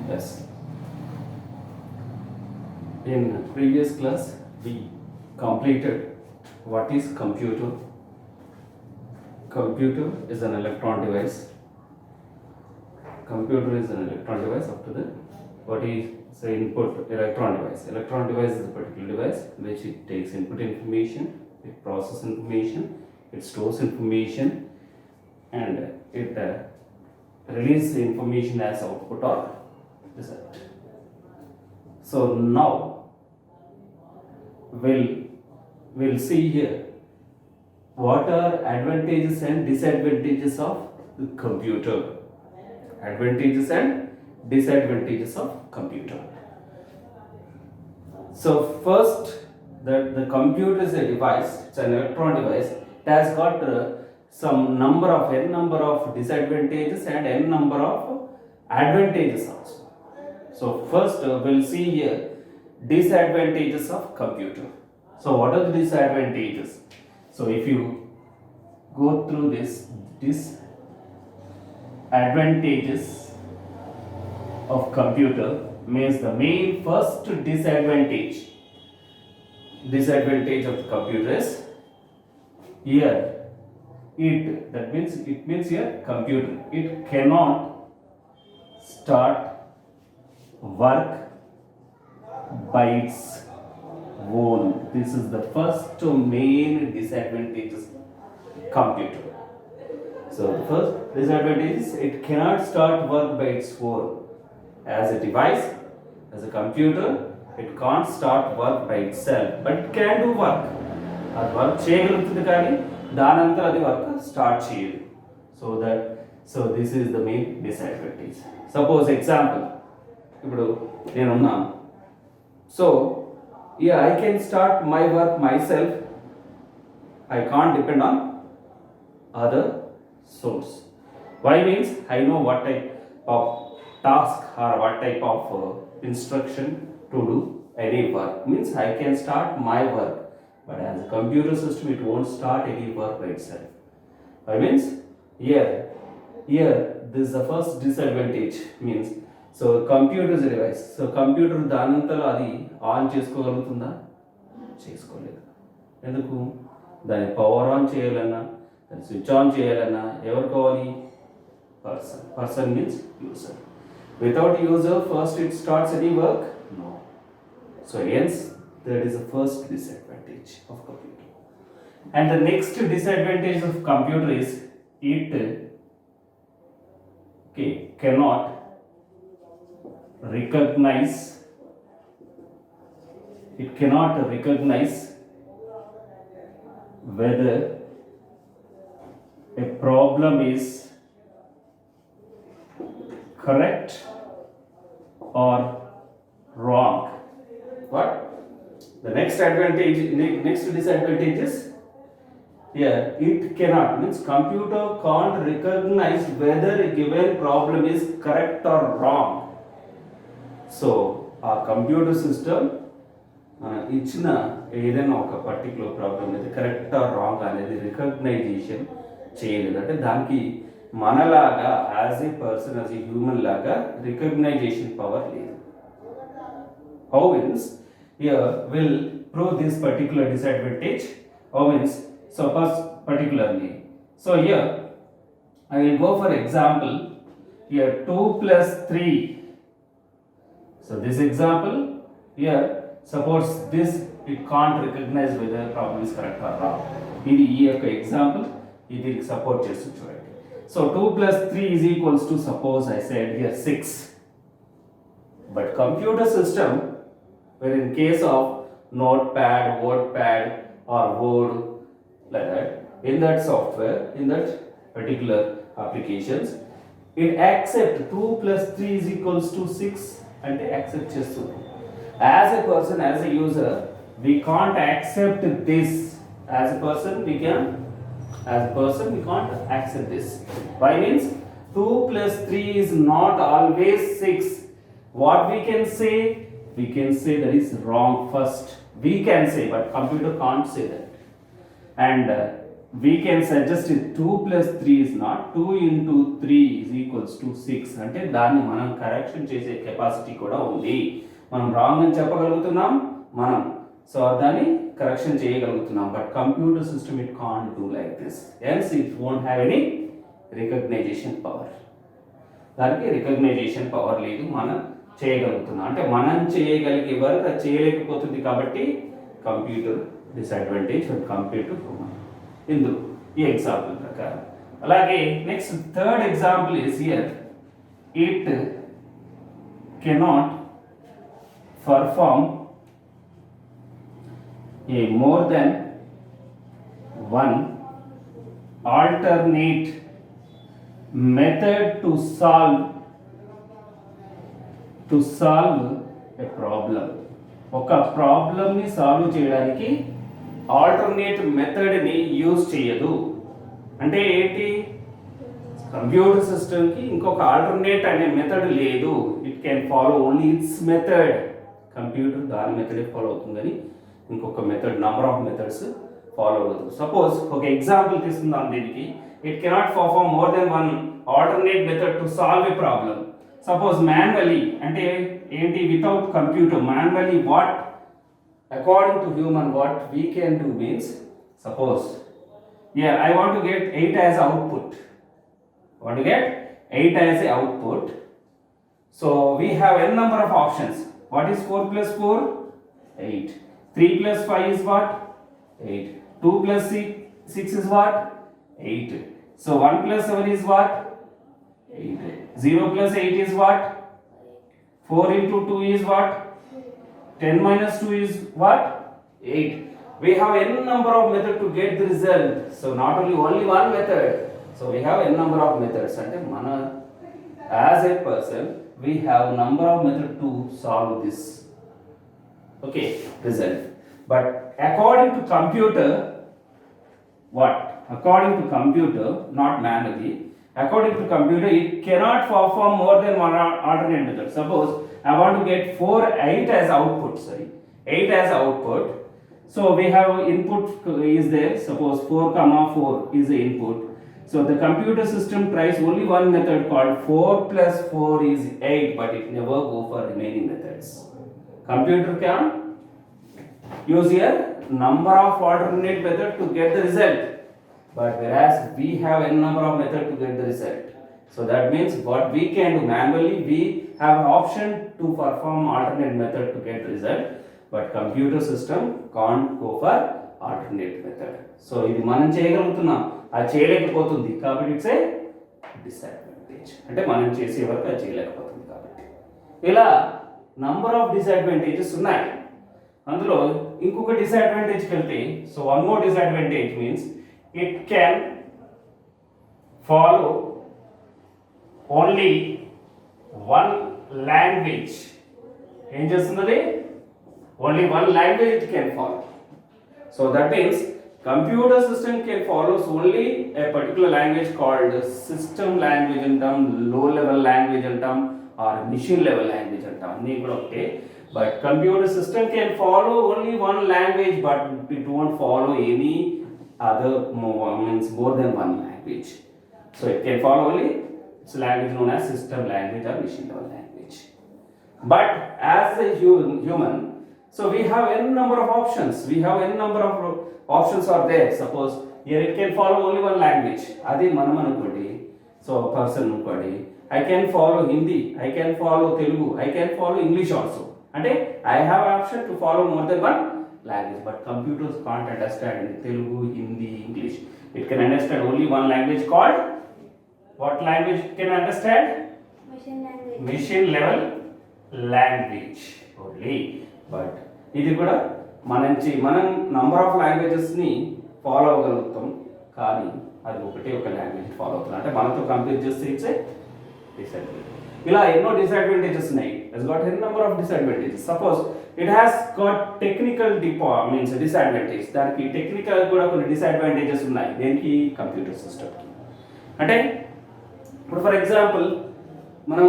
Yes. In previous class, we completed what is computer. Computer is an electron device. Computer is an electron device up to the what is the input electron device. Electron device is a particular device which it takes input information, it processes information, it stores information, and it releases information as output or result. So now we'll see here what are advantages and disadvantages of the computer. Advantages and disadvantages of computer. So first, the computer is a device, it's an electron device. It has got some number of n number of disadvantages and n number of advantages also. So first we'll see here disadvantages of computer. So what are the disadvantages? So if you go through this disadvantages of computer means the main first disadvantage of the computer is here it means here computer it cannot start work by its own. This is the first main disadvantages computer. So the first disadvantage is it cannot start work by its own. As a device, as a computer, it can't start work by itself, but it can do work. అది work చేయగలుగుతుంది కానీ దానంతా అది work start చేయదు. So this is the main disadvantage. Suppose example ఇప్పుడు నేనున్నాను. So I can start my work myself. I can't depend on other source. Why means I know what type of task or what type of instruction to do any work. Means I can start my work, but as a computer system it won't start any work by itself. Why means here this is the first disadvantage. Means so computer is a device. So computer దానంతలో అది on చేసుకోగలుగుతుందా? చేసుకోలేదు. ఎందుకు? దాన్ని power on చేయాలన్నా దాన్ని switch on చేయాలన్నా ఎవరు కావాలి? Person means user. Without user first it starts any work? No. So hence that is the first disadvantage of computer. And the next disadvantage of computer is it cannot recognize whether a problem is correct or wrong. What? The next disadvantage is here it cannot means computer can't recognize whether a given problem is correct or wrong. So our computer system ఇచ్చిన ఏదైనా ఒక particular problem అనేది correct or wrong అనేది recognition చేయలేదు. అంటే దానికి మనలాగా as a person as a human లాగా రికగ్నైజేషన్ పవర్ లేదు. How means here will prove this particular disadvantage. How means suppose particularly so here I will go for example here 2 + 3. So this example here suppose this it can't recognize whether the problem is correct or wrong. ఇది ఈ యొక్క example ఇది support చేస్తుంది చూడండి. So 2 + 3 is equals to suppose I said here 6. But computer system where in case of notepad, wordpad or word like that in that software in that particular applications it accept 2 + 3 is equals to 6 and accept చేస్తుంది. As a person, as a user, we can't accept this. As a person we can't accept this. Why means 2 + 3 is not always 6. What we can say that is wrong first. We can say, but computer can't say that. And we can suggest it 2 plus 3 is not 2 into 3 is equals to 6 అంటే దాన్ని మనం correction చేసే capacity కూడా ఉంది. మనం wrong అని చెప్పగలుగుతున్నాం మనం, so దాన్ని కరెక్షన్ చేయగలుగుతున్నాం. But computer system it can't do like this, else it won't have any recognition power. దానికి రికగ్నైజేషన్ పవర్ లేదు, మనం చేయగలుగుతున్నాం. అంటే మనం చేయగలిగే వరకు అది చేయలేకపోతుంది కాబట్టి computer disadvantage compare to human ఇందులో ఈ ఎగ్జాంపుల్ ప్రకారం. అలాగే next third example is here, it cannot perform a more than one alternate method to solve a problem. ఒక ప్రాబ్లమ్ని సాల్వ్ చేయడానికి ఆల్టర్నేట్ మెథడ్ని యూజ్ చేయదు. అంటే ఏంటి, కంప్యూటర్ సిస్టమ్కి ఇంకొక ఆల్టర్నేట్ అనే మెథడ్ లేదు. It can follow only it's method. Computer దాని మెథడే ఫాలో అవుతుందని ఇంకొక method, number of methods follow అవ్వదు. సపోజ్ ఒక ఎగ్జాంపుల్ తీసుకుందాం దీనికి, it cannot perform more than one alternate method to solve A problem. Suppose manually అంటే ఏంటి, without computer manually what according to human what we can do means, suppose I want to get 8 as output, want to get 8 as a output. So we have n number of options. What is 4 plus 4? 8. 3 plus 5 is what? 8. 2 plus 6 is what? 8. So 1 plus 7 is what? 8. 0 plus 8 is what? 4 into 2 is what? 10 minus 2 is what? 8. We have n number of methods to get the result. So not only one method. So we have n number of methods. And mana as a person we have number of methods to solve this result. But according to computer, what? According to computer, not manually. According to computer, it cannot perform more than one alternate method. Suppose I want to get 8 as output. 8 as output. So we have input is there. Suppose 4, is the input. So the computer system tries only one method called 4 plus 4 is 8, but it never go for remaining methods. Computer can use here number of alternate method to get the result. But whereas we have n number of method to get the result. So that means what we can do manually, we have an option to perform alternate method to get result. But computer system can't go for alternate method. So ఇది మనం చేయగలుగుతున్నాం, అది చేయలేకపోతుంది కాబట్టి it's a disadvantage. అంటే మనం చేసే వరకు అది చేయలేకపోతుంది కాబట్టి. ఇలా నంబర్ ఆఫ్ డిసడ్వాంటేజెస్ ఉన్నాయి. అందులో ఇంకొక డిసడ్వాంటేజ్కి వెళ్తే, so one more disadvantage means it can follow only one language. ఏం చేస్తున్నది, only one language it can follow. So that means computer system can follow only a particular language called system language అంటాం, low level language అంటాం, or machine level language అంటాం, అన్నీ కూడా ఒకటే. But computer system can follow only one language, but it won't follow any other means more than one language. So it can follow only its language known as system language or machine level language. But as a human, so we have n number of options. We have n number of options are there. Suppose here it can follow only one language. Adi manam anukodi. So a person anukodi, I can follow Hindi, I can follow Telugu, I can follow English also. And I have option to follow more than one language, but computers can't understand Telugu, Hindi, English. It can understand only one language called, what language it can understand? Machine level language only. But ఇది కూడా మనం number of లాంగ్వేజెస్ని follow అవ్వగలుగుతాం, కానీ అది ఒక language follow అవుతుంది. అంటే మనతో compare చేస్తే ఇట్స్ డిసడ్వాంటేజ్. ఇలా ఎన్నో డిసడ్వాంటేజెస్ ఉన్నాయి. It's got N number of disadvantages. Suppose it has got technical means disadvantage. దానికి టెక్నికల్ కూడా కొన్ని డిసడ్వాంటేజెస్ ఉన్నాయి. దేనికి, కంప్యూటర్ సిస్టమ్కి. అంటే ఇప్పుడు ఫర్ ఎగ్జాంపుల్ మనం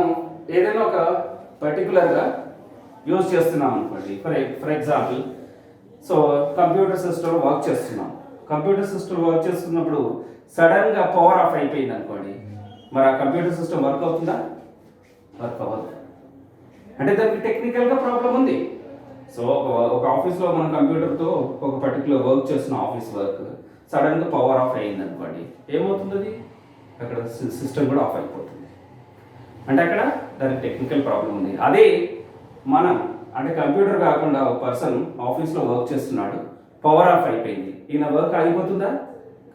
ఏదైనా ఒక పర్టికులర్గా యూజ్ చేస్తున్నాం అనుకోండి. For example so computer system work చేస్తున్నాం. కంప్యూటర్ సిస్టమ్ వర్క్ చేస్తున్నప్పుడు సడన్గా పవర్ ఆఫ్ అయిపోయింది అనుకోండి, మరి ఆ కంప్యూటర్ సిస్టమ్ వర్క్ అవుతుందా? వర్క్ అవ్వదు. అంటే దానికి టెక్నికల్గా ప్రాబ్లం ఉంది. సో ఒక ఆఫీస్లో మన కంప్యూటర్తో ఒక పర్టికులర్ వర్క్ చేస్తున్న ఆఫీస్ వర్క్ సడన్గా పవర్ ఆఫ్ అయ్యింది అనుకోండి, ఏమవుతుంది? అది అక్కడ సిస్టమ్ కూడా ఆఫ్ అయిపోతుంది. అంటే అక్కడ దానికి టెక్నికల్ ప్రాబ్లం ఉంది. అదే మనం అంటే కంప్యూటర్ కాకుండా ఒక పర్సన్ ఆఫీస్లో వర్క్ చేస్తున్నాడు, పవర్ ఆఫ్ అయిపోయింది, ఈయన వర్క్ ఆగిపోతుందా?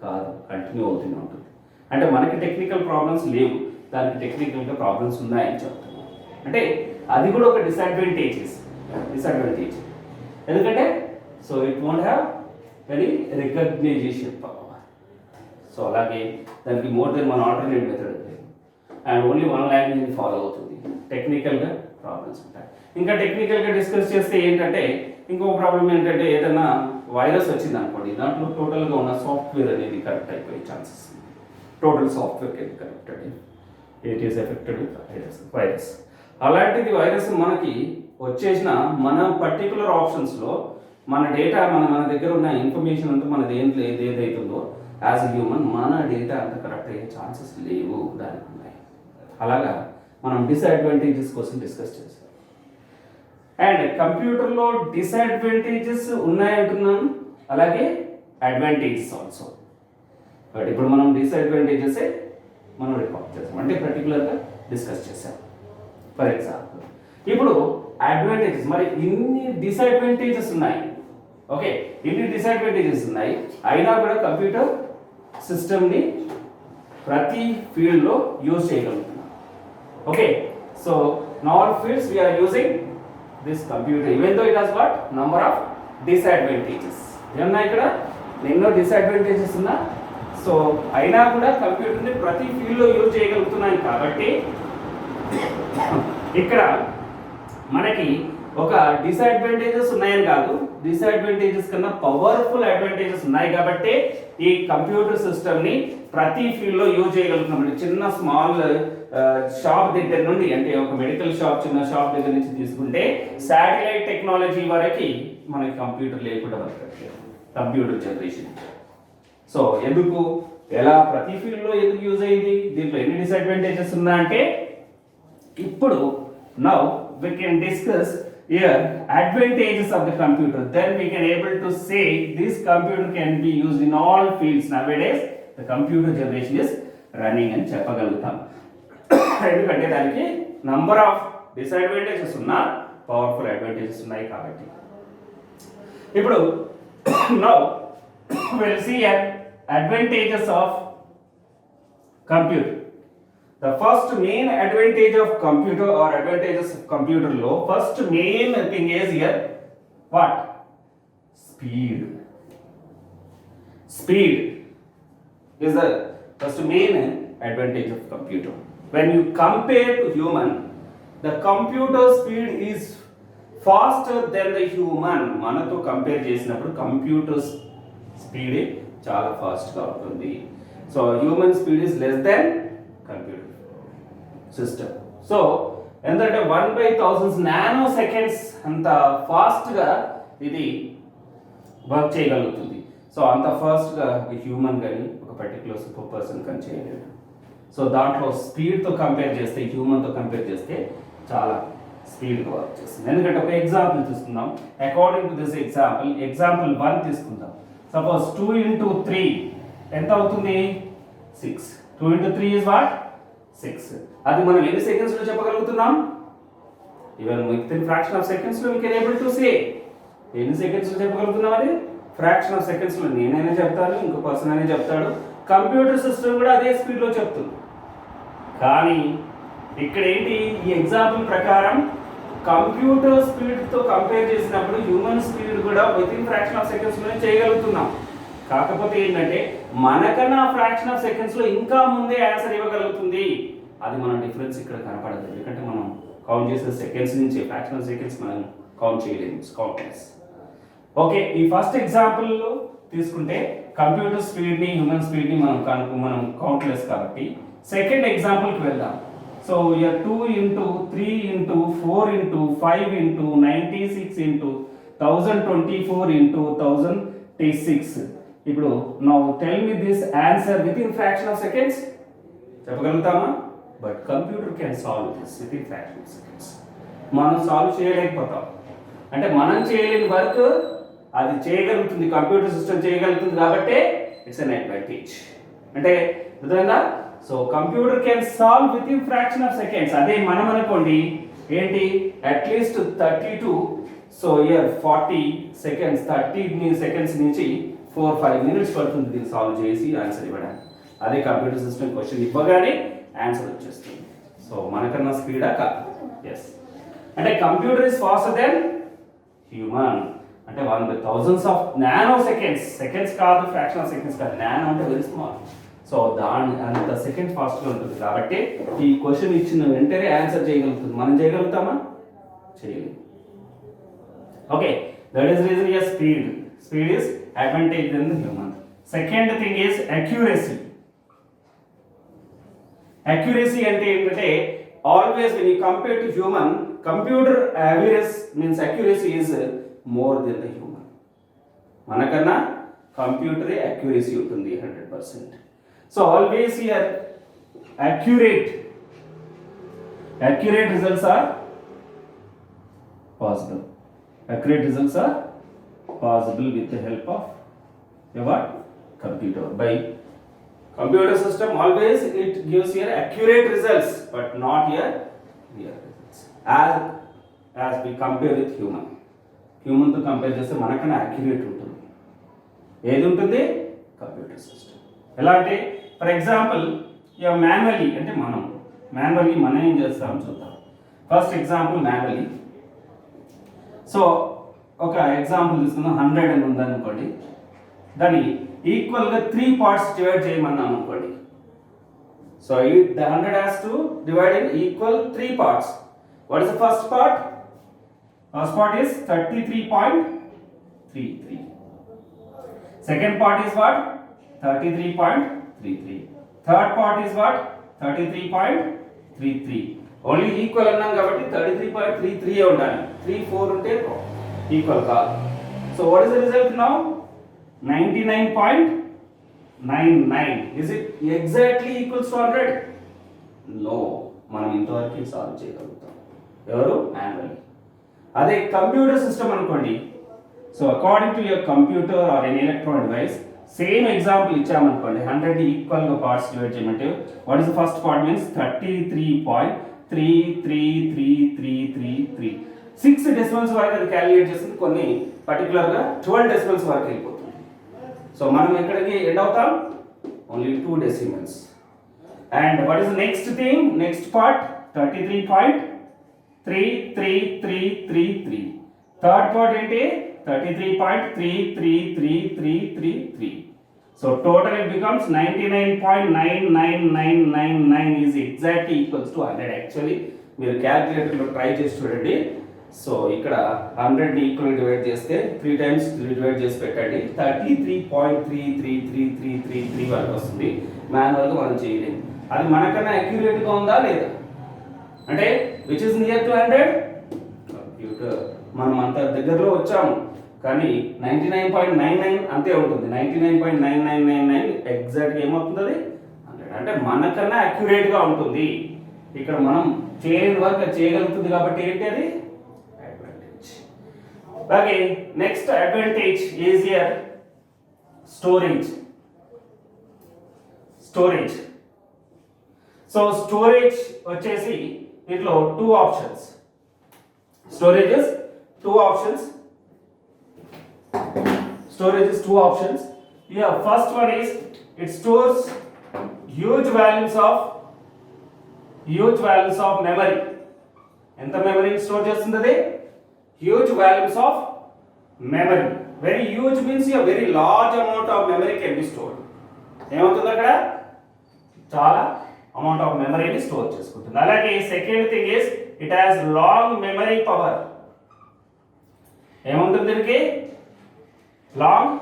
కాదు, కంటిన్యూ అవుతూనే ఉంటుంది. అంటే మనకి టెక్నికల్ ప్రాబ్లమ్స్ లేవు, దానికి టెక్నికల్గా ప్రాబ్లమ్స్ ఉన్నాయని చెప్తున్నాం. అంటే అది కూడా ఒక డిసడ్వాంటేజ్. ఎందుకంటే so it won't have any recognition power. So అలాగే దానికి more than one alternate method and only one లాంగ్వేజ్ని ఫాలో అవుతుంది. టెక్నికల్గా ప్రాబ్లమ్స్ ఉంటాయి. ఇంకా టెక్నికల్గా డిస్కస్ చేస్తే ఏంటంటే ఇంకొక ప్రాబ్లం ఏంటంటే ఏదైనా వైరస్ వచ్చింది అనుకోండి, దాంట్లో టోటల్గా ఉన్న సాఫ్ట్వేర్ అనేది కరెక్ట్ అయిపోయే ఛాన్సెస్ ఉంది. Total software can corrected, it is affected with virus. అలాంటిది వైరస్ మనకి వచ్చేసిన మన పర్టికులర్ ఆప్షన్స్లో మన డేటా మన దగ్గర ఉన్న ఇన్ఫర్మేషన్ అంతా మనది ఏదైతుందో యాజ్ ఎ హ్యూమన్ మన డేటా అంత కరెక్ట్ అయ్యే ఛాన్సెస్ లేవు, దానికి ఉన్నాయి. అలాగా మనం డిసడ్వాంటేజెస్ కోసం డిస్కస్ చేస్తాం. అండ్ కంప్యూటర్లో డిసడ్వాంటేజెస్ ఉన్నాయంటున్నాను, అలాగే అడ్వాంటేజెస్ ఆల్సో. బట్ ఇప్పుడు మనం డిసడ్వాంటేజెస్ మనం రికార్డ్ చేస్తాం, అంటే పర్టికులర్గా డిస్కస్ చేసాం. ఫర్ ఎగ్జాంపుల్ ఇప్పుడు అడ్వాంటేజెస్, మరి ఇన్ని డిసడ్వాంటేజెస్ ఉన్నాయి, ఓకే, ఇన్ని డిసడ్వాంటేజెస్ ఉన్నాయి, అయినా కూడా కంప్యూటర్ సిస్టమ్ని ప్రతి ఫీల్డ్లో యూజ్ చేయగలుగుతున్నాం. Okay, so in all fields we are using this computer even though it has got number of disadvantages. ఏమన్నా ఇక్కడ ఎన్నో డిసడ్వాంటేజెస్ ఉన్నా, సో అయినా కూడా కంప్యూటర్ని ప్రతి ఫీల్డ్లో యూజ్ చేయగలుగుతున్నాం. కాబట్టి ఇక్కడ మనకి ఒక డిసడ్వాంటేజెస్ ఉన్నాయని కాదు, డిసడ్వాంటేజెస్ కన్నా పవర్ఫుల్ అడ్వాంటేజెస్ ఉన్నాయి. కాబట్టి ఈ కంప్యూటర్ సిస్టమ్ని ప్రతి ఫీల్డ్లో యూజ్ చేయగలుగుతున్నాం. చిన్న స్మాల్ షాప్ దగ్గర నుండి, అంటే ఒక మెడికల్ షాప్ చిన్న షాప్ దగ్గర నుంచి తీసుకుంటే శాటిలైట్ టెక్నాలజీ వరకు మనకి కంప్యూటర్ లేకుండా బతకట్లేదు, కంప్యూటర్ జనరేషన్. సో ఎందుకు, ఎలా, ప్రతి ఫీల్డ్లో ఎందుకు యూజ్ అయింది, దీంట్లో ఎన్ని డిసడ్వాంటేజెస్ ఉన్నా అంటే ఇప్పుడు now we can discuss here advantages of the computer, then we can able to say this computer can be used in all fields. Nowadays the computer generation is running అని చెప్పగలుగుతాం. ఎందుకంటే దానికి నంబర్ ఆఫ్ డిసడ్వాంటేజెస్ ఉన్నా powerful advantages ఉన్నాయి కాబట్టి. ఇప్పుడు now we'll see advantages of computer. The first main advantage of computer or advantages of computer law, first main thing is here what? Speed. Speed is the first main advantage of computer. When you compare to human, the computer speed is faster than the human. మనతో compare చేసినప్పుడు computer speed చాలా ఫాస్ట్గా ఉంటుంది. So human speed is less than computer system. So ఎందుకంటే 1/1000 nano seconds అంత ఫాస్ట్గా ఇది work చేయగలుగుతుంది. సో అంత ఫాస్ట్గా ఒక హ్యూమన్ కానీ ఒక పర్టికులర్ సూపర్ పర్సన్ కానీ చేయలేడు. సో దాంట్లో స్పీడ్తో కంపేర్ చేస్తే, హ్యూమన్తో కంపేర్ చేస్తే చాలా స్పీడ్గా వర్క్ చేస్తుంది. ఎందుకంటే ఒక ఎగ్జాంపుల్ తీసుకుందాం. అకార్డింగ్ టు దిస్ ఎగ్జాంపుల్ 1 తీసుకుందాం. సపోజ్ 2 into 3 ఎంత అవుతుంది? 6. 2 into 3 is what? 6. అది మనం ఎన్ని సెకండ్స్లో చెప్పగలుగుతున్నాం? Even with in fraction of సెకండ్స్లో we can able to say. ఎన్ని సెకండ్స్లో చెప్పగలుగుతున్నాం? అది ఫ్రాక్షన్ ఆఫ్ సెకండ్స్లో నేనైనా చెప్తాను, ఇంకో పర్సన్ అయినా చెప్తాడు, కంప్యూటర్ సిస్టమ్ కూడా అదే స్పీడ్లో చెప్తుంది. కానీ ఇక్కడ ఏంటి, ఈ ఎగ్జాంపుల్ ప్రకారం కంప్యూటర్ స్పీడ్తో కంపేర్ చేసినప్పుడు హ్యూమన్ స్పీడ్ కూడా విత్ ఇన్ ఫ్రాక్షన్ ఆఫ్ సెకండ్స్లోనే చేయగలుగుతున్నాం. కాకపోతే ఏంటంటే మనకన్నా ఫ్రాక్షన్ ఆఫ్ సెకండ్స్లో ఇంకా ముందే ఆన్సర్ ఇవ్వగలుగుతుంది. అది మన డిఫరెన్స్ ఇక్కడ కనపడదు, ఎందుకంటే మనం కౌంట్ చేసే సెకండ్స్ నుంచి ఫ్రాక్షన్ ఆఫ్ సెకండ్స్ మనం కౌంట్ చేయలేము, కౌంట్లెస్. ఓకే, ఈ ఫస్ట్ ఎగ్జాంపుల్లో తీసుకుంటే కంప్యూటర్ స్పీడ్ని హ్యూమన్ స్పీడ్ని మనం కౌంట్లెస్ కాబట్టి సెకండ్ ఎగ్జాంపుల్కి వెళ్దాం. So year 2 into 3 into 4 into 5 into 96 into 1024 into 1006 ఇప్పుడు now tell me this answer with in fraction of seconds. చెప్పగలుగుతామా? But computer can solve this with in fraction of seconds. మనం solve చేయలేకపోతాం. అంటే మనం చేయలేని వర్క్ అది చేయగలుగుతుంది, కంప్యూటర్ సిస్టమ్ చేయగలుగుతుంది కాబట్టి ఇట్స్ అన్ అడ్వాంటేజ్. అంటే విధంగా so computer can solve with in fraction of seconds. అదే మనం అనుకోండి ఏంటి at least 32, so year 40 seconds, 30 seconds నుంచి 4-5 మినిట్స్ పడుతుంది దీన్ని సాల్వ్ చేసి ఆన్సర్ ఇవ్వడానికి. అదే కంప్యూటర్ సిస్టమ్ క్వశ్చన్ ఇవ్వగానే ఆన్సర్ వచ్చేస్తుంది. సో మనకన్నా స్పీడా కాదు. ఎస్, అంటే computer is faster than human. అంటే 1/1000 ఆఫ్ నానో సెకండ్స్, సెకండ్స్ కాదు, ఫ్రాక్షన్ ఆఫ్ సెకండ్స్ కాదు, నానో అంటే వెరీ స్మాల్. సో దాని అంత సెకండ్ ఫాస్ట్గా ఉంటుంది కాబట్టి ఈ క్వశ్చన్ ఇచ్చిన వెంటనే ఆన్సర్ చేయగలుగుతుంది. మనం చేయగలుగుతామా? చేయలేము. Okay, that is reason yes speed is advantage in the human. Second thing is accuracy. Accuracy అంటే ఏంటంటే always when you compare to human, computer always means accuracy is more than the human. మనకన్నా కంప్యూటరే accuracy ఉంటుంది 100%. So always here accurate results are possible. Accurate results are possible with the help of what? Computer. By computer system always it gives here accurate results but not here real results. As we compare with human తో compare చేస్తే మనకన్నా accurate ఉంటుంది. ఏది ఉంటుంది? Computer system. ఎలా అంటే for example manually అంటే మనం ఏం చేస్తాం చూద్దాం. First example manually. సో ఒక ఎగ్జాంపుల్ తీసుకుందాం. 100 అని ఉందనుకోండి, దాన్ని ఈక్వల్గా 3 parts డివైడ్ చేయమన్నాం అనుకోండి. So the 100 has to divide in equal 3 parts. What is the first part? First part is 33.33. Second part is what? 33.33. Third part is what? 33.33. Only equal అన్నాం కాబట్టి 33.33 ఉండాలి. 3, 4 ఉంటే ఈక్వల్ కాదు. So what is the result now? 99.99. Is it exactly equals to 100? No. మనం ఇంతవరకు solve చేయగలుగుతాం. ఎవరు? Manually. అదే కంప్యూటర్ సిస్టమ్ అనుకోండి. So according to your computer or an electronic device same example ఇచ్చామనుకోండి, 100 ఈక్వల్గా పార్ట్స్ డివైడ్ చేయమంటే what is the first part means 33.33333. 6 decimals వరకు అది క్యాలిక్యులేట్ చేస్తుంది. కొన్ని పర్టికులర్గా 12 డెసిమల్స్ వరకు వెళ్ళిపోతుంది. సో మనం ఎక్కడికి ఎండ్ అవుతాం? Only 2 decimals. And what is next thing? Next part 33.33333. Third part ఏంటి? 33.33333. So total it becomes 99.99999 is exactly equals to 100. Actually మీరు క్యాల్కులేటర్లో ట్రై చేసి చూడండి. సో ఇక్కడ 100 ఈక్వల్ డివైడ్ చేస్తే 3 times డివైడ్ చేసి పెట్టండి, 33.33333 వరకు వస్తుంది. మాన్యువల్గా మనం చేయలేము. అది మనకన్నా అక్యురేట్గా ఉందా లేదా? అంటే which is near to 100? Computer. మనం అంత దగ్గరలో వచ్చాము కానీ 99.99 అంతే ఉంటుంది. 99.9999 ఎగ్జాక్ట్గా ఏమవుతుంది? 100. అంటే మనకన్నా అక్యురేట్గా ఉంటుంది. ఇక్కడ మనం చేయని వర్క్ చేయగలుగుతుంది కాబట్టి ఏంటి అది? అడ్వాంటేజ్. అలాగే next advantage is here storage. So storage వచ్చేసి దీంట్లో 2 options. Storage is 2 options. Here first one is it stores huge values of memory. ఎంత మెమరీ స్టోర్ చేస్తుంది? Huge values of memory. Very huge means a very large amount of memory can be stored. ఏమవుతుంది అక్కడ? చాలా amount of మెమరీని store చేసుకుంటుంది. అలాగే second thing is it has long memory power. ఏముంటుంది దీనికి? Long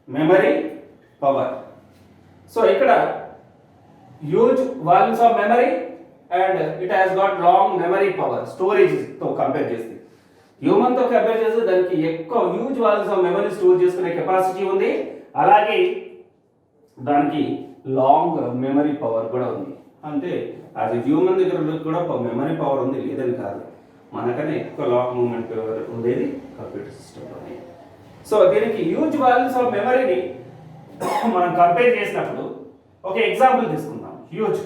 memory power. సో ఇక్కడ huge values of memory and it has got long memory power. Storage తో కంపేర్ చేస్తే హ్యూమన్ తో కంపేర్ చేస్తే దానికి ఎక్కువ huge values of memory store చేసుకునే కెపాసిటీ ఉంది. అలాగే దానికి లాంగ్ మెమరీ పవర్ కూడా ఉంది. అంటే అది హ్యూమన్ దగ్గర కూడా మెమరీ పవర్ ఉంది, లేదని కాదు, మనకనే ఎక్కువ లాంగ్ మూమెంట్ పవర్ ఉండేది కంప్యూటర్ సిస్టంలోనే. సో దీనికి హ్యూజ్ వాల్యూస్ ఆఫ్ మెమరీని మనం కంపేర్ చేసినప్పుడు ఒక ఎగ్జాంపుల్ తీసుకుందాం. హ్యూజ్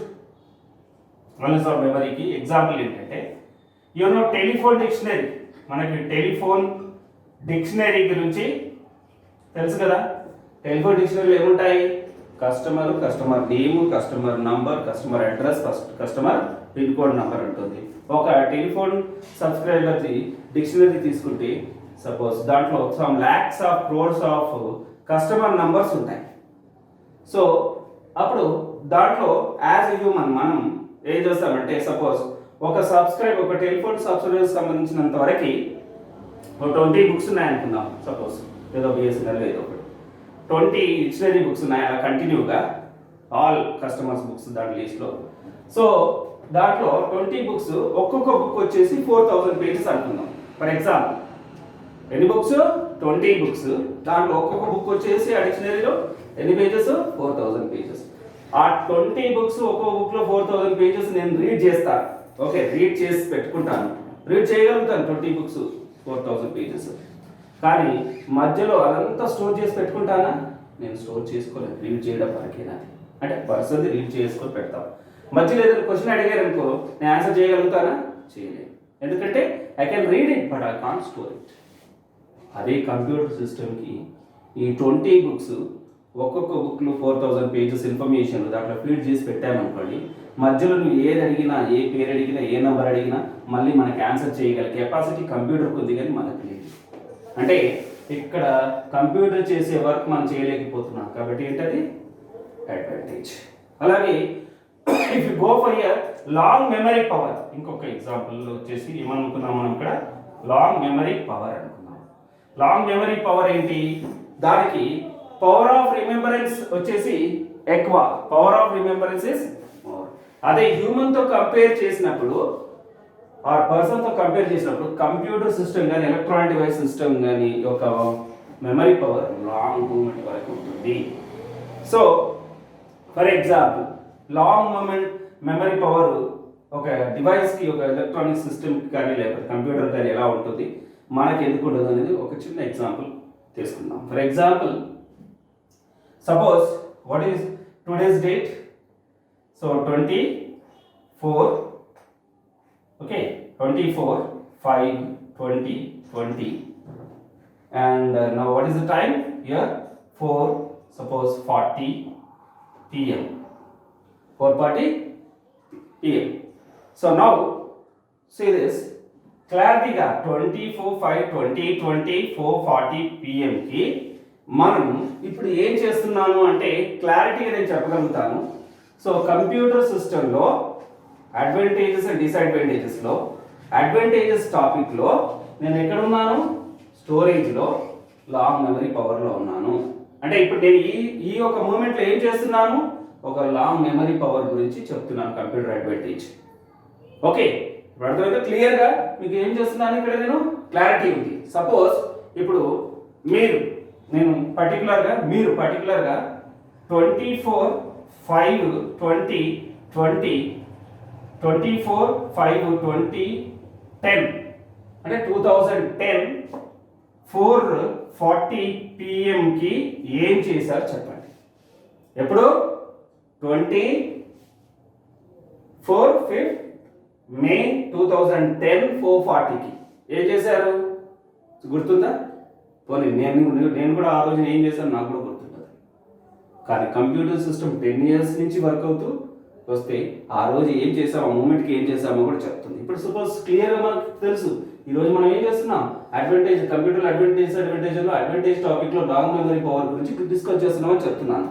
వాల్యూస్ ఆఫ్ మెమరీకి ఎగ్జాంపుల్ ఏంటంటే టెలిఫోన్ డిక్షనరీ. మనకి టెలిఫోన్ డిక్షనరీ గురించి తెలుసు కదా. టెలిఫోన్ డిక్షనరీలో ఏముంటాయి? Customer name, customer number, customer address, customer pin code number ఉంటుంది. ఒక టెలిఫోన్ సబ్స్క్రైబర్ది డిక్షనరీ తీసుకుంటే సపోజ్ దాంట్లో some lakhs of crores of customer numbers ఉంటాయి. సో అప్పుడు దాంట్లో యాజ్ ఎ హ్యూమన్ మనం ఏం చేస్తామంటే సపోజ్ ఒక టెలిఫోన్ సబ్స్క్రైబర్ సంబంధించినంత వరకు 20 బుక్స్ ఉన్నాయనుకుందాం. సపోజ్ ఏదో బిఎస్ఎన్ఎల్ ఏదో ఒకటి 20 డిక్షనరీ బుక్స్ ఉన్నాయి అలా కంటిన్యూగా, ఆల్ కస్టమర్స్ బుక్స్ దాని లిస్ట్లో. సో దాంట్లో 20 బుక్స్, ఒక్కొక్క బుక్ వచ్చేసి 4000 పేజెస్ అనుకుందాం. ఫర్ ఎగ్జాంపుల్ ఎన్ని బుక్స్? 20 బుక్స్. దాంట్లో ఒక్కొక్క బుక్ వచ్చేసి ఆ డిక్షనరీలో ఎన్ని పేజెస్? 4000 పేజెస్. ఆ 20 బుక్స్ ఒక్కొక్క బుక్లో 4000 పేజెస్ నేను రీడ్ చేస్తాను. ఓకే, రీడ్ చేసి పెట్టుకుంటాను, రీడ్ చేయగలుగుతాను 20 బుక్స్ 4000 పేజెస్. కానీ మధ్యలో అదంతా స్టోర్ చేసి పెట్టుకుంటానా? నేను స్టోర్ చేసుకోలేదు, రీడ్ చేయడం వరకేనా. అంటే పర్సన్ రీడ్ చేసుకొని పెడతాం. మధ్యలో ఏదైనా క్వశ్చన్ అడిగారు అనుకో, నేను ఆన్సర్ చేయగలుగుతానా? చేయలేను. ఎందుకంటే I can read it but I can't store it. అదే కంప్యూటర్ సిస్టమ్కి ఈ 20 బుక్స్ ఒక్కొక్క బుక్లో 4000 పేజెస్ ఇన్ఫర్మేషన్ దాంట్లో ఫీడ్ చేసి పెట్టామనుకోండి, మధ్యలో నువ్వు ఏది అడిగినా, ఏ పేరు అడిగినా, ఏ నెంబర్ అడిగినా మళ్ళీ మనకి ఆన్సర్ చేయగల కెపాసిటీ కంప్యూటర్కి ఉంది, కానీ మనకు లేదు. అంటే ఇక్కడ కంప్యూటర్ చేసే వర్క్ మనం చేయలేకపోతున్నాం కాబట్టి ఏంటది అడ్వాంటేజ్. అలాగే if you go for a long memory power, ఇంకొక ఎగ్జాంపుల్ వచ్చేసి ఏమనుకున్నాం మనం ఇక్కడ? లాంగ్ మెమరీ పవర్ అనుకున్నాం. లాంగ్ మెమరీ పవర్ ఏంటి? దానికి పవర్ ఆఫ్ రిమెంబరెన్స్ వచ్చేసి ఎక్కువ, power of remembrance is more. అదే హ్యూమన్తో కంపేర్ చేసినప్పుడు, ఆ పర్సన్తో కంపేర్ చేసినప్పుడు కంప్యూటర్ సిస్టమ్ కానీ ఎలక్ట్రానిక్ డివైస్ సిస్టమ్ కానీ ఒక మెమరీ పవర్ లాంగ్ మూమెంట్ వరకు ఉంటుంది. So for example long moment memory power ఒక డివైస్కి, ఒక ఎలక్ట్రానిక్ సిస్టమ్కి కానీ లేకపోతే కంప్యూటర్ కానీ ఎలా ఉంటుంది, మనకి ఎందుకు ఉండదు అనేది ఒక చిన్న ఎగ్జాంపుల్ తీసుకుందాం. For example suppose what is today's date? So 24, okay, 24/5/2020, and now what is the time here? 4, suppose 40 p.m. 4:40 p.m. So now see this clarity ga 24/5/2020 4:40 p.m. ki మనం ఇప్పుడు ఏం చేస్తున్నాను అంటే క్లారిటీగా నేను చెప్పగలుగుతాను. సో కంప్యూటర్ సిస్టంలో అడ్వాంటేజెస్ అండ్ డిసడ్వాంటేజెస్లో అడ్వాంటేజెస్ టాపిక్లో నేను ఎక్కడ ఉన్నాను? స్టోరేజ్లో, లాంగ్ మెమరీ పవర్లో ఉన్నాను. అంటే ఇప్పుడు నేను ఈ ఒక మూమెంట్లో ఏం చేస్తున్నాను? ఒక లాంగ్ మెమరీ పవర్ గురించి చెప్తున్నాను, కంప్యూటర్ అడ్వాంటేజ్. ఓకే, ఇప్పుడు అర్థమైతే క్లియర్గా మీకు ఏం చేస్తున్నాను ఇక్కడ? నేను క్లారిటీ ఉంది. సపోజ్ ఇప్పుడు నేను పర్టికులర్గా 24/5/2010 అంటే 2010 4:40 PM కి ఏం చేశారు చెప్పండి. ఎప్పుడు? 24 మే 2010 4:40కి ఏం చేశారు? గుర్తుందా? పోనీ నేను కూడా ఆ రోజు ఏం చేశాను నాకు కూడా గుర్తుంటుంది. కానీ కంప్యూటర్ సిస్టమ్ 10 years నుంచి వర్క్ అవుతూ వస్తే ఆ రోజు ఏం చేసాము, ఆ మూమెంట్కి ఏం చేసామో కూడా చెప్తుంది. ఇప్పుడు సపోజ్ క్లియర్గా మనకు తెలుసు ఈరోజు మనం ఏం చేస్తున్నాం? అడ్వాంటేజ్, కంప్యూటర్ అడ్వాంటేజ్ టాపిక్లో లాంగ్ మెమరీ పవర్ గురించి డిస్కస్ చేస్తున్నామని చెప్తున్నాను.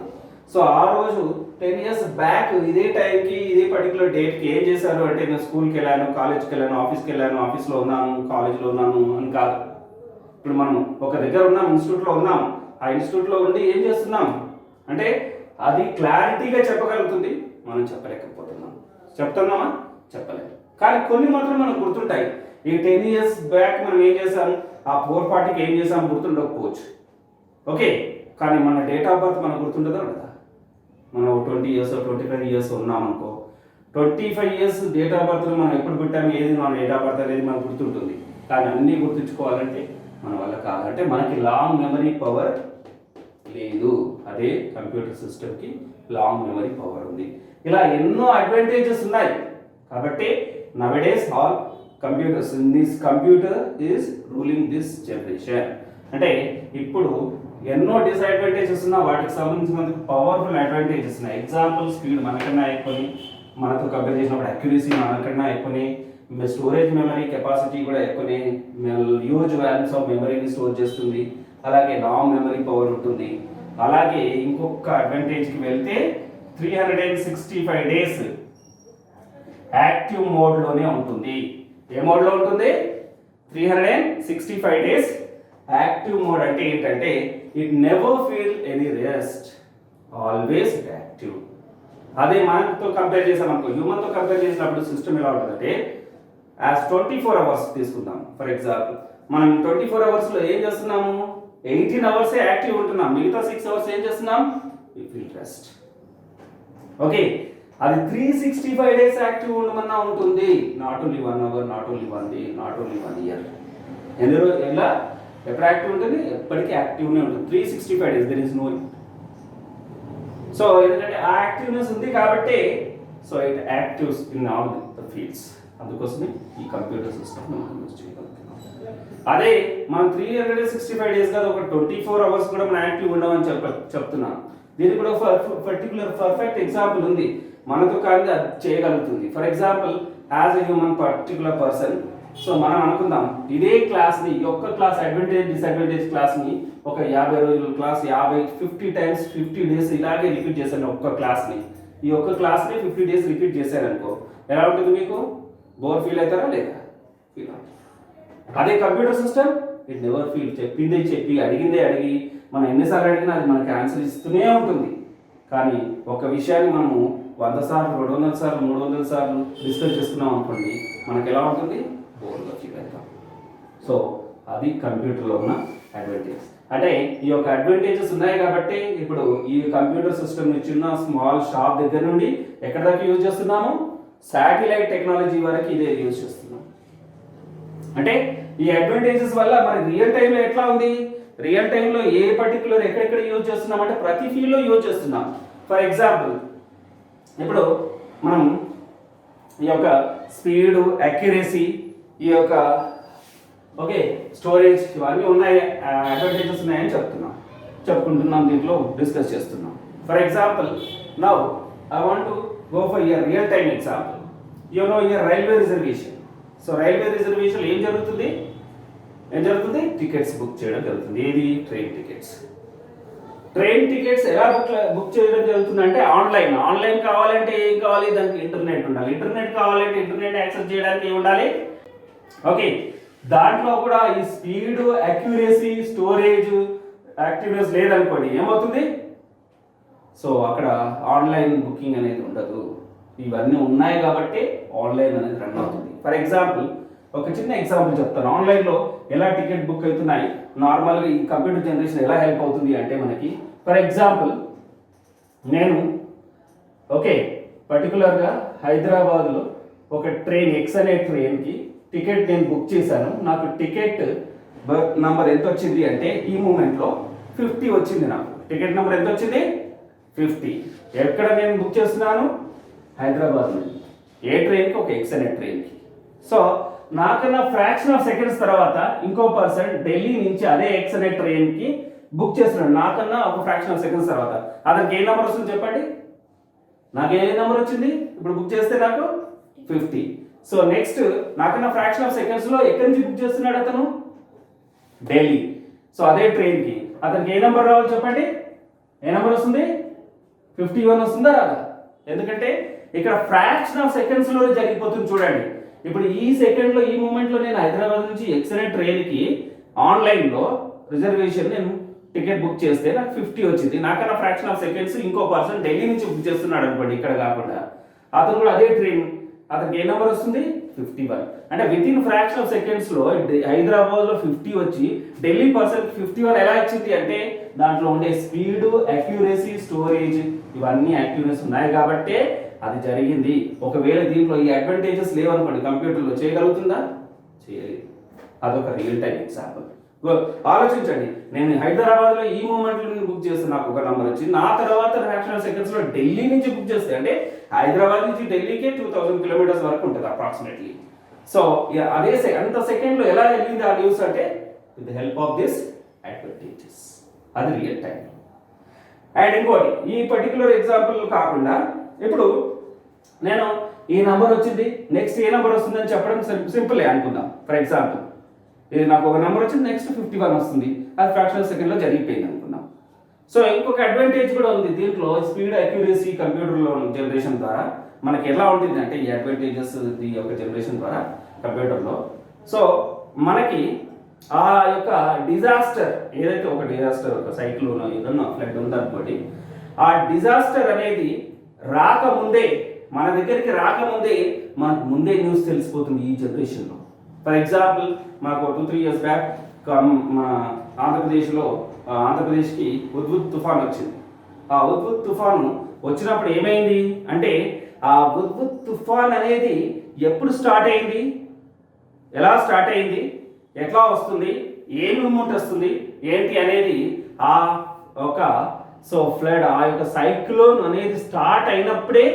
సో ఆ రోజు 10 years బ్యాక్ ఇదే టైంకి ఇదే పర్టికులర్ డేట్కి ఏం చేశారు అంటే నేను స్కూల్కి వెళ్ళాను, కాలేజ్కి వెళ్ళాను, ఆఫీస్కి వెళ్ళాను, ఆఫీస్లో ఉన్నాను, కాలేజ్లో ఉన్నాను అని కాదు. ఇప్పుడు మనం ఒక దగ్గర ఉన్నాం, ఇన్స్టిట్యూట్లో ఉన్నాం, ఆ ఇన్స్టిట్యూట్లో ఉండి ఏం చేస్తున్నాం అంటే అది క్లారిటీగా చెప్పగలుగుతుంది, మనం చెప్పలేకపోతున్నాం. చెప్తున్నామా? చెప్పలేము. కానీ కొన్ని మాత్రం మనకు గుర్తుంటాయి. ఈ 10 years బ్యాక్ మనం ఏం చేసాం, ఆ 4:40కి ఏం చేసాం గుర్తుండకపోవచ్చు. ఓకే, కానీ మన డేట్ ఆఫ్ బర్త్ మనకు గుర్తుంటుందా ఉండదా? మనం 20 ఇయర్స్ 25 ఇయర్స్ ఉన్నామనుకో, 25 ఇయర్స్ డేట్ ఆఫ్ బర్త్ మనం ఎప్పుడు పుట్టాము, ఏది మన డేట్ ఆఫ్ బర్త్ అనేది మనకు గుర్తుంటుంది. కానీ అన్నీ గుర్తుంచుకోవాలంటే మన వల్ల కాదంటే మనకి లాంగ్ మెమరీ పవర్ లేదు. అదే కంప్యూటర్ సిస్టమ్కి లాంగ్ మెమరీ పవర్ ఉంది. ఇలా ఎన్నో అడ్వాంటేజెస్ ఉన్నాయి. కాబట్టి nowadays all computers in this computer is ruling this generation. అంటే ఇప్పుడు ఎన్నో డిసడ్వాంటేజెస్ ఉన్నా వాటికి సంబంధించిన పవర్ఫుల్ అడ్వాంటేజెస్ ఉన్నాయి. ఎగ్జాంపుల్, స్పీడ్ మనకన్నా ఎక్కువని, మనతో కంపేర్ చేసినప్పుడు అక్యురసీ మనకన్నా ఎక్కువని, స్టోరేజ్ మెమరీ కెపాసిటీ కూడా ఎక్కువని, హ్యూజ్ వాల్యూస్ ఆఫ్ మెమరీని స్టోర్ చేస్తుంది. అలాగే లాంగ్ మెమరీ పవర్ ఉంటుంది. అలాగే ఇంకొక అడ్వాంటేజ్కి వెళ్తే 365 డేస్ యాక్టివ్ మోడ్లోనే ఉంటుంది. ఏ మోడ్లో ఉంటుంది? 365 డేస్ యాక్టివ్ మోడ్. అంటే ఏంటంటే it never feel any rest, always active. అదే మనతో కంపేర్ చేసామనుకో, హ్యూమన్తో కంపేర్ చేసినప్పుడు సిస్టమ్ ఎలా ఉంటుందంటే యాజ్ 24 అవర్స్ తీసుకుందాం. ఫర్ ఎగ్జాంపుల్, మనం 24 అవర్స్లో ఏం చేస్తున్నాము? 18 అవర్సే యాక్టివ్ ఉంటున్నాం. మిగతా 6 అవర్స్ ఏం చేస్తున్నాం? We feel rest. ఓకే, అది 365 డేస్ యాక్టివ్ ఉండమన్నా ఉంటుంది. Not only 1 hour, not only 1 day, not only 1 year. ఎలా ఎప్పుడు యాక్టివ్ ఉంటుంది? ఎప్పటికీ యాక్టివ్నే ఉంటుంది. 365 days there is no. So ఎందుకంటే ఆ యాక్టివ్నెస్ ఉంది కాబట్టి so it actives in all the fields. అందుకోసమే ఈ కంప్యూటర్ సిస్టమ్ మనం యూజ్ చేయగలుగుతున్నాం. అదే మనం 365 డేస్ కాదు, ఒక 24 అవర్స్ కూడా మనం యాక్టివ్ ఉండమని చెప్తున్నాం. దీనికి కూడా పర్టికులర్ పర్ఫెక్ట్ ఎగ్జాంపుల్ ఉంది. మనతో కానీ అది చేయగలుగుతుంది. For example, as a human particular person, so మనం అనుకుందాం ఇదే క్లాస్ని, ఈ ఒక్క క్లాస్ అడ్వాంటేజ్ డిసడ్వాంటేజ్ క్లాస్ని ఒక 50 రోజుల క్లాస్ 50 టైమ్స్ 50 డేస్ ఇలాగే రిపీట్ చేశాను. ఒక్క క్లాస్ని, ఈ ఒక్క క్లాస్ని 50 డేస్ రిపీట్ చేశారనుకో, ఎలా ఉంటుంది? మీకు బోర్ ఫీల్ అవుతారా లేదా? ఫీల్ అవుతుంది. అదే computer system it never feel. చెప్పిందే చెప్పి, అడిగిందే అడిగి, మనం ఎన్నిసార్లు అడిగినా అది మనకి ఆన్సర్ ఇస్తూనే ఉంటుంది. కానీ ఒక విషయాన్ని మనము 100 సార్లు 200 సార్లు 300 సార్లు డిస్కస్ చేసుకున్నాం అనుకోండి, మనకి ఎలా ఉంటుంది? బోర్గా ఫీల్ అవుతాం. సో అది కంప్యూటర్లో ఉన్న అడ్వాంటేజ్. అంటే ఈ యొక్క అడ్వాంటేజెస్ ఉన్నాయి కాబట్టి ఇప్పుడు ఈ కంప్యూటర్ సిస్టమ్ చిన్న స్మాల్ షాప్ దగ్గర నుండి ఎక్కడ దాకా యూజ్ చేస్తున్నాము? శాటిలైట్ టెక్నాలజీ వరకు ఇదే యూజ్ చేస్తున్నాం. అంటే ఈ అడ్వాంటేజెస్ వల్ల మరి రియల్ టైంలో ఎట్లా ఉంది? రియల్ టైంలో ఏ పర్టికులర్ ఎక్కడెక్కడ యూజ్ చేస్తున్నాం అంటే ప్రతి ఫీల్డ్లో యూజ్ చేస్తున్నాం. ఫర్ ఎగ్జాంపుల్, ఇప్పుడు మనం ఈ యొక్క స్పీడు, అక్యురసీ, ఈ యొక్క ఓకే స్టోరేజ్, ఇవన్నీ ఉన్నాయి, అడ్వాంటేజెస్ ఉన్నాయని చెప్పుకుంటున్నాం, దీంట్లో డిస్కస్ చేస్తున్నాం. For example, now I want to go for your real time example. You know your railway reservation. So railway reservation ఏం జరుగుతుంది? టికెట్స్ బుక్ చేయడం జరుగుతుంది. ఏది? Train tickets. ట్రైన్ టికెట్స్ ఎలా బుక్ చేయడం జరుగుతుంది అంటే ఆన్లైన్ కావాలంటే ఏం కావాలి? దానికి ఇంటర్నెట్ ఉండాలి. ఇంటర్నెట్ కావాలంటే ఇంటర్నెట్ యాక్సెస్ చేయడానికి ఏం ఉండాలి? ఓకే, దాంట్లో కూడా ఈ స్పీడ్, అక్యురసీ, స్టోరేజ్, యాక్టివ్నెస్ లేదనుకోండి, ఏమవుతుంది? సో అక్కడ ఆన్లైన్ బుకింగ్ అనేది ఉండదు. ఇవన్నీ ఉన్నాయి కాబట్టి ఆన్లైన్ అనేది రన్ అవుతుంది. ఫర్ ఎగ్జాంపుల్, ఒక చిన్న ఎగ్జాంపుల్ చెప్తాను. ఆన్లైన్లో ఎలా టికెట్ బుక్ అవుతున్నాయి, నార్మల్గా ఈ కంప్యూటర్ జనరేషన్ ఎలా హెల్ప్ అవుతుంది అంటే మనకి, ఫర్ ఎగ్జాంపుల్, నేను ఓకే పర్టికులర్గా హైదరాబాద్లో ఒక ట్రైన్ ఎక్స్ అనే ట్రైన్కి టికెట్ నేను బుక్ చేశాను. నాకు టికెట్ నంబర్ ఎంత వచ్చింది అంటే ఈ మూమెంట్లో 50 వచ్చింది. నాకు టికెట్ నెంబర్ ఎంత వచ్చింది? 50. ఎక్కడ నేను బుక్ చేస్తున్నాను? హైదరాబాద్ నుండి. ఏ ట్రైన్కి? ఒక ఎక్స్ అనే ట్రైన్కి. సో నాకన్నా ఫ్రాక్షన్ ఆఫ్ సెకండ్స్ తర్వాత ఇంకో పర్సన్ ఢిల్లీ నుంచి అదే ఎక్స్ అనే ట్రైన్కి బుక్ చేస్తున్నాడు. నాకన్నా ఒక ఫ్రాక్షన్ ఆఫ్ సెకండ్స్ తర్వాత అతనికి ఏ నెంబర్ వస్తుంది చెప్పండి? నాకు ఏ నెంబర్ వచ్చింది? ఇప్పుడు బుక్ చేస్తే నాకు 50. సో నెక్స్ట్ నాకన్నా ఫ్రాక్షన్ ఆఫ్ సెకండ్స్లో ఎక్కడి నుంచి బుక్ చేస్తున్నాడు అతను? ఢిల్లీ. సో అదే ట్రైన్కి అతనికి ఏ నెంబర్ రావాలి చెప్పండి? ఏ నెంబర్ వస్తుంది? 51 వస్తుందా రాదా? ఎందుకంటే ఇక్కడ ఫ్రాక్షన్ ఆఫ్ సెకండ్స్లో జరిగిపోతుంది. చూడండి, ఇప్పుడు ఈ సెకండ్లో ఈ మూమెంట్లో నేను హైదరాబాద్ నుంచి ఎక్స్రే ట్రైన్కి ఆన్లైన్లో రిజర్వేషన్ నేను టికెట్ బుక్ చేస్తే నాకు 50 వచ్చింది. నాకన్నా ఫ్రాక్షన్ ఆఫ్ సెకండ్స్ ఇంకో పర్సన్ ఢిల్లీ నుంచి బుక్ చేస్తున్నాడు అనుకోండి, ఇక్కడ కాకుండా అతను కూడా అదే ట్రైన్, అతనికి ఏ నెంబర్ వస్తుంది? 51. అంటే విత్ ఇన్ ఫ్రాక్షన్ ఆఫ్ సెకండ్స్లో హైదరాబాద్లో 50 వచ్చి ఢిల్లీ పర్సన్ 51 ఎలా ఇచ్చింది అంటే దాంట్లో ఉండే స్పీడ్, అక్యురసీ, స్టోరేజ్ ఇవన్నీ యాక్టివ్నెస్ ఉన్నాయి కాబట్టే అది జరిగింది. ఒకవేళ దీంట్లో ఈ అడ్వాంటేజెస్ లేవనుకోండి, కంప్యూటర్లో చేయగలుగుతుందా? చేయలేదు. అదొక రియల్ టైం ఎగ్జాంపుల్. ఆలోచించండి, నేను హైదరాబాద్లో ఈ మూమెంట్లో బుక్ చేస్తే నాకు ఒక నెంబర్ వచ్చింది, నా తర్వాత ఫ్రాక్షన్ సెకండ్స్లో ఢిల్లీ నుంచి బుక్ చేస్తే, అంటే హైదరాబాద్ నుంచి ఢిల్లీకే 2000 కిలోమీటర్స్ వరకు ఉంటుంది అప్రాక్సిమేట్లీ. సో అదే అంత సెకండ్లో ఎలా వెళ్ళింది ఆ న్యూస్ అంటే with the help of this advantages. అది రియల్ టైం. అండ్ ఇంకోటి, ఈ పర్టికులర్ ఎగ్జాంపుల్ కాకుండా ఇప్పుడు నేను ఈ నెంబర్ వచ్చింది, నెక్స్ట్ ఏ నెంబర్ వస్తుందని చెప్పడం సింపులే అనుకుందాం. ఫర్ ఎగ్జాంపుల్, ఇది నాకు ఒక నెంబర్ వచ్చింది, నెక్స్ట్ 51 వస్తుంది, అది ఫ్రాక్షన్ సెకండ్లో జరిగిపోయింది అనుకుందాం. సో ఇంకొక అడ్వాంటేజ్ కూడా ఉంది దీంట్లో, స్పీడ్, అక్యురసీ కంప్యూటర్లో జనరేషన్ ద్వారా మనకి ఎలా ఉంటుంది అంటే ఈ అడ్వాంటేజెస్ ఈ యొక్క జనరేషన్ ద్వారా కంప్యూటర్లో. సో మనకి ఆ యొక్క డిజాస్టర్, ఏదైతే ఒక డిజాస్టర్, ఒక సైక్లోన్, ఏదన్నా ఫ్లడ్ ఉందనుకోండి, ఆ డిజాస్టర్ అనేది రాకముందే, మన దగ్గరికి రాకముందే మనకు ముందే న్యూస్ తెలిసిపోతుంది ఈ జనరేషన్లో. ఫర్ ఎగ్జాంపుల్, మాకు 2-3 ఇయర్స్ బ్యాక్ మన ఆంధ్రప్రదేశ్కి ఉద్భుత్ తుఫాన్ వచ్చింది. ఆ ఉద్భుత్ తుఫాను వచ్చినప్పుడు ఏమైంది అంటే, ఆ ఉద్భుత్ తుఫాన్ అనేది ఎప్పుడు స్టార్ట్ అయింది, ఎలా స్టార్ట్ అయింది, ఎట్లా వస్తుంది, ఏ మూమెంట్ వస్తుంది ఏంటి అనేది ఆ ఒక ఫ్లడ్, ఆ యొక్క సైక్లోన్ అనేది స్టార్ట్ అయినప్పుడే,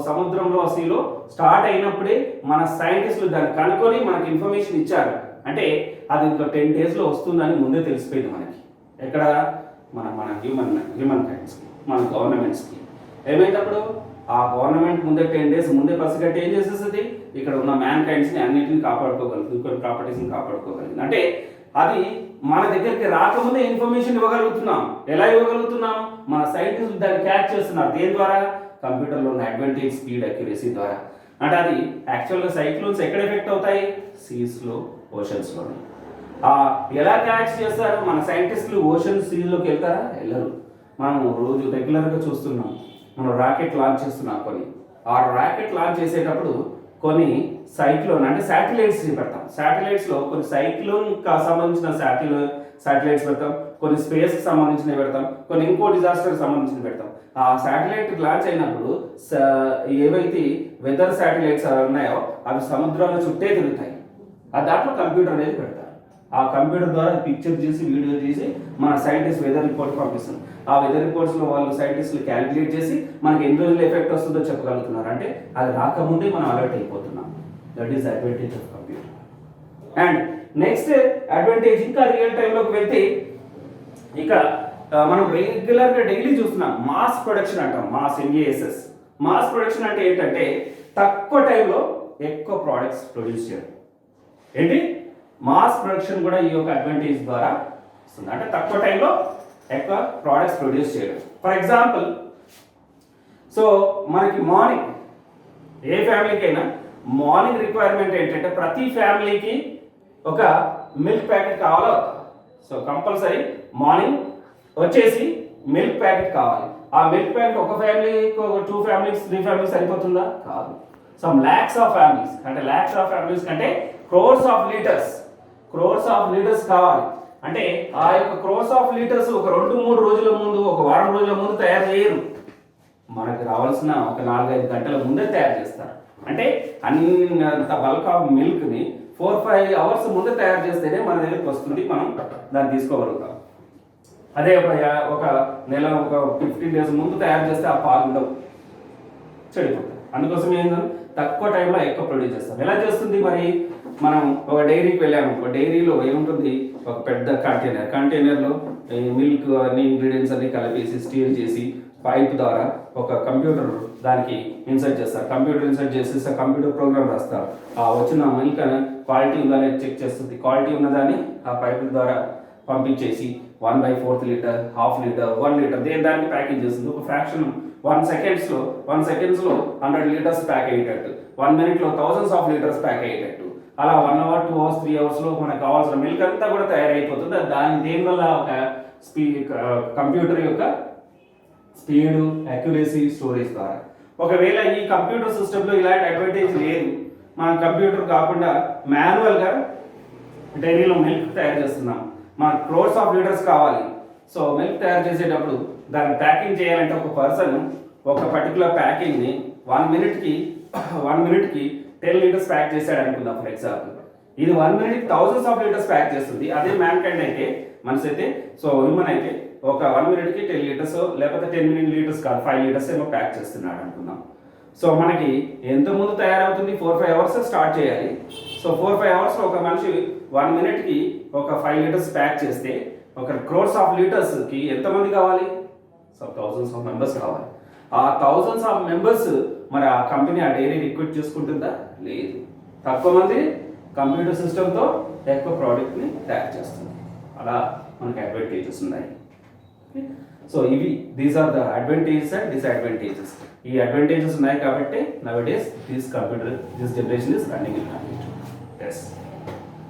సముద్రంలో సీలో స్టార్ట్ అయినప్పుడే మన సైంటిస్టులు దాన్ని కనుక్కొని మనకి ఇన్ఫర్మేషన్ ఇచ్చారు. అంటే అది ఇంకా 10 డేస్లో వస్తుందని ముందే తెలిసిపోయింది మనకి. ఎక్కడ? మన హ్యూమన్ కైండ్స్కి, మన గవర్నమెంట్స్కి. ఏమైనప్పుడు ఆ గవర్నమెంట్ ముందే 10 డేస్ ముందే పసిగట్టి ఏం చేసేస్తుంది, ఇక్కడ ఉన్న మ్యాన్ కైండ్స్ని అన్నింటిని కాపాడుకోగలుగుతుంది, ప్రాపర్టీస్ని కాపాడుకోగలుగుతుంది. అంటే అది మన దగ్గరికి రాకముందే ఇన్ఫర్మేషన్ ఇవ్వగలుగుతున్నాం. ఎలా ఇవ్వగలుగుతున్నాం? మన సైంటిస్టులు దాన్ని క్యాచ్ చేస్తున్నారు. దేని ద్వారా? కంప్యూటర్లో ఉన్న అడ్వాంటేజ్, స్పీడ్, అక్యురసీ ద్వారా. అంటే అది యాక్చువల్గా సైక్లోన్స్ ఎక్కడ ఎఫెక్ట్ అవుతాయి? సీస్లో, ఓషన్స్లోని. ఎలా క్యాచ్ చేస్తారు మన సైంటిస్టులు? ఓషన్ సీలోకి వెళ్తారా? వెళ్ళరు. మనం రోజు రెగ్యులర్గా చూస్తున్నాం, మనం రాకెట్ లాంచ్ చేస్తున్నాం. ఆ రాకెట్ లాంచ్ చేసేటప్పుడు కొన్ని సైక్లోన్ అంటే శాటిలైట్స్ పెడతాం. శాటిలైట్స్లో కొన్ని సైక్లోన్కి సంబంధించిన శాటిలైట్స్ పెడతాం, కొన్ని స్పేస్కి సంబంధించినవి పెడతాం, కొన్ని ఇంకో డిజాస్టర్కి సంబంధించినవి పెడతాం. ఆ శాటిలైట్ లాంచ్ అయినప్పుడు ఏవైతే వెదర్ శాటిలైట్స్ ఉన్నాయో అవి సముద్రాల చుట్టే తిరుగుతాయి. దాంట్లో కంప్యూటర్ అనేది పెడతారు. ఆ కంప్యూటర్ ద్వారా పిక్చర్ చేసి, వీడియో చేసి మన సైంటిస్ట్ వెదర్ రిపోర్ట్ పంపిస్తుంది. ఆ వెదర్ రిపోర్ట్స్లో వాళ్ళు సైంటిస్టులు క్యాలిక్యులేట్ చేసి మనకి ఎన్ని రోజులు ఎఫెక్ట్ వస్తుందో చెప్పగలుగుతున్నారు. అంటే అది రాకముందే మనం అలర్ట్ అయిపోతున్నాం. That is advantage of computer. And next advantage, ఇంకా రియల్ టైంలోకి వెళ్తే, ఇక మనం రెగ్యులర్గా డైలీ చూస్తున్నాం మాస్ ప్రొడక్షన్ అంటాం. MASS. మాస్ ప్రొడక్షన్ అంటే ఏంటంటే తక్కువ టైంలో ఎక్కువ ప్రోడక్ట్స్ ప్రొడ్యూస్ చేయడం. ఏంటి? మాస్ ప్రొడక్షన్ కూడా ఈ యొక్క అడ్వాంటేజ్ ద్వారా వస్తుంది. అంటే తక్కువ టైంలో ఎక్కువ ప్రోడక్ట్స్ ప్రొడ్యూస్ చేయడం. ఫర్ ఎగ్జాంపుల్, సో మనకి మార్నింగ్ ఏ ఫ్యామిలీకైనా మార్నింగ్ రిక్వైర్మెంట్ ఏంటంటే ప్రతి ఫ్యామిలీకి ఒక మిల్క్ ప్యాకెట్ కావాలా? సో కంపల్సరీ మార్నింగ్ వచ్చేసి మిల్క్ ప్యాకెట్ కావాలి. ఆ మిల్క్ ప్యాకెట్ ఒక ఫ్యామిలీకి, ఒక 2 ఫ్యామిలీస్, 3 ఫ్యామిలీస్ సరిపోతుందా? కాదు. సమ్ ల్యాక్స్ ఆఫ్ ఫ్యామిలీస్, అంటే ల్యాక్స్ ఆఫ్ ఫ్యామిలీస్ కంటే క్రోర్స్ ఆఫ్ లీటర్స్ కావాలి. అంటే ఆ యొక్క క్రోర్స్ ఆఫ్ లీటర్స్ ఒక 2-3 రోజుల ముందు, ఒక వారం రోజుల ముందు తయారు చేయరు. మనకి రావాల్సిన ఒక 4-5 గంటల ముందే తయారు చేస్తారు. అంటే అంత బల్క్ ఆఫ్ మిల్క్ని 4-5 అవర్స్ ముందే తయారు చేస్తేనే మన దగ్గరికి వస్తుంది, మనం దాన్ని తీసుకోగలుగుతాం. అదే ఒక నెల, ఒక 15 డేస్ ముందు తయారు చేస్తే ఆ పాలు ఉండవు, చెడిపోతాయి. అందుకోసం ఏంటంటే తక్కువ టైంలో ఎక్కువ ప్రొడ్యూస్ చేస్తాం. ఎలా చేస్తుంది మరి? మనం ఒక డైరీకి వెళ్ళాము, ఒక డైరీలో ఏముంటుంది, ఒక పెద్ద కంటైనర్లో మిల్క్ అన్ని ఇంగ్రీడియంట్స్ అన్ని కలిపేసి స్టీర్ చేసి పైప్ ద్వారా ఒక కంప్యూటర్ దానికి ఇన్సర్ట్ చేస్తారు. కంప్యూటర్ ఇన్సర్ట్ చేసి కంప్యూటర్ ప్రోగ్రామ్ రాస్తారు. ఆ వచ్చిన మిల్క్ క్వాలిటీ ఉందని చెక్ చేస్తుంది. క్వాలిటీ ఉన్నదాన్ని ఆ పైప్ ద్వారా పంపించేసి 1/4 లీటర్, 1/2 లీటర్, 1 లీటర్ దేని దానికి ప్యాకేజ్ చేస్తుంది. ఒక ఫ్రాక్షన్ 1 సెకండ్స్లో 100 లీటర్స్ ప్యాక్ అయ్యేటట్టు, 1 మినిట్లో థౌజండ్స్ ఆఫ్ లీటర్స్ ప్యాక్ అయ్యేటట్టు, అలా 1 అవర్, 2 అవర్స్, 3 అవర్స్లో మనకు కావాల్సిన మిల్క్ అంతా కూడా తయారైపోతుంది. దేనివల్ల? ఒక కంప్యూటర్ యొక్క స్పీడ్, అక్యురసీ, స్టోరేజ్ ద్వారా. ఒకవేళ ఈ కంప్యూటర్ సిస్టంలో ఇలాంటి అడ్వాంటేజ్ లేదు, మన కంప్యూటర్ కాకుండా మాన్యువల్గా డైరీలో మిల్క్ తయారు చేస్తున్నాం, మనకు క్రోర్స్ ఆఫ్ లీటర్స్ కావాలి. సో మిల్క్ తయారు చేసేటప్పుడు దాన్ని ప్యాకింగ్ చేయాలంటే ఒక పర్సన్ ఒక పర్టికులర్ ప్యాకింగ్ని 1 మినిట్కి 10 లీటర్స్ ప్యాక్ చేశాడు అనుకుందాం ఫర్ ఎగ్జాంపుల్. ఇది 1 మినిట్కి థౌజండ్స్ ఆఫ్ లీటర్స్ ప్యాక్ చేస్తుంది. అదే మ్యాన్ కైండ్ అయితే, మనిషి అయితే, సో హ్యూమన్ అయితే ఒక 1 మినిట్కి 10 లీటర్స్ లేకపోతే 10 లీటర్స్ కాదు 5 లీటర్స్ ఏమో ప్యాక్ చేస్తున్నాడు అనుకుందాం. సో మనకి ఎంత ముందు తయారవుతుంది, 4-5 అవర్స్ స్టార్ట్ చేయాలి. సో 4-5 అవర్స్లో ఒక మనిషి 1 మినిట్కి ఒక 5 లీటర్స్ ప్యాక్ చేస్తే ఒక క్రోర్స్ ఆఫ్ లీటర్స్కి ఎంతమంది కావాలి? సో థౌజండ్స్ ఆఫ్ మెంబర్స్ కావాలి. ఆ థౌజండ్స్ ఆఫ్ మెంబర్స్ మరి ఆ కంపెనీ ఆ డైరీ రిక్రూట్ చేసుకుంటుందా? లేదు. తక్కువ మంది కంప్యూటర్ సిస్టమ్తో ఎక్కువ ప్రోడక్ట్ని తయారు చేస్తుంది. అలా మనకి అడ్వాంటేజెస్ ఉన్నాయి. సో ఇవి these are the advantages and disadvantages. ఈ అడ్వాంటేజెస్ ఉన్నాయి కాబట్టి nowadays this generation is running in computer. Yes.